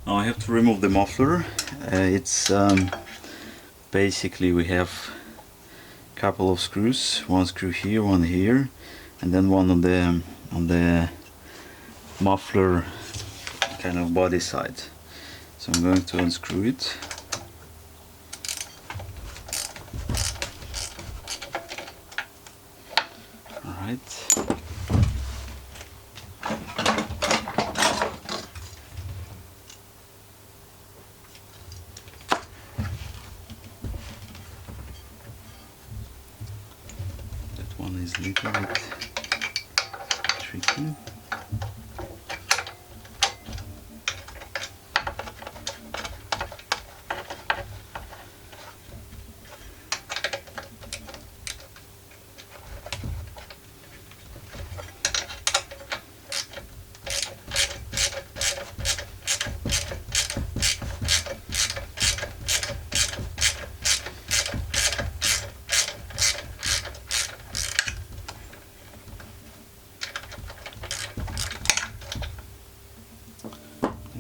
Now I have to remove the muffler. It's basically we have a couple of screws, one screw here, one here, and then one on the muffler kind of body side. So I'm going to unscrew it. Alright. That one is a little bit tricky.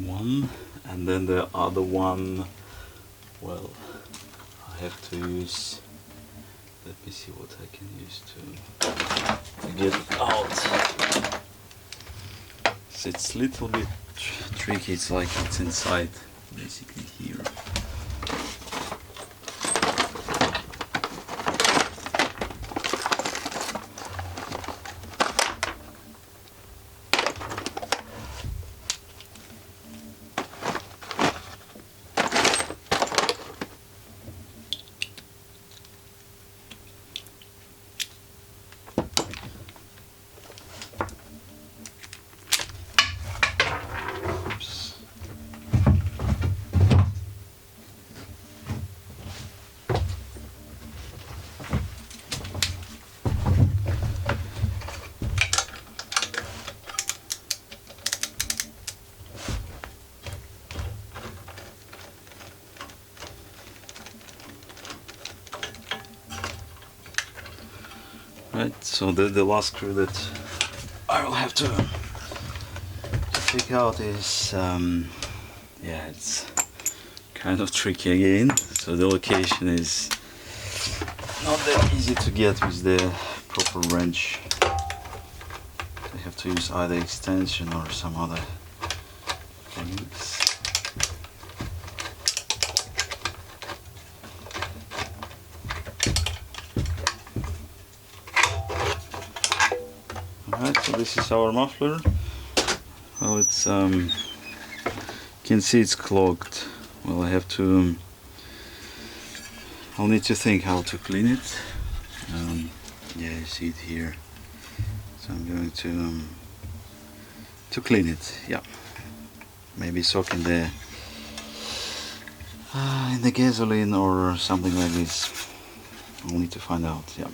One, and then the other one, well, I have to use, let me see what I can use to get it out. So it's a little bit tricky, it's like it's inside basically here. Right, so the last screw that I will have to take out is, yeah, it's kind of tricky again. So the location is not that easy to get with the proper wrench. I have to use either extension or some other things. Alright, so this is our muffler. Well, it's you can see it's clogged. Well, I have to I'll need to think how to clean it. Yeah, you see it here. So I'm going to clean it. Yeah, maybe soak in the gasoline or something like this. I'll need to find out. Yeah.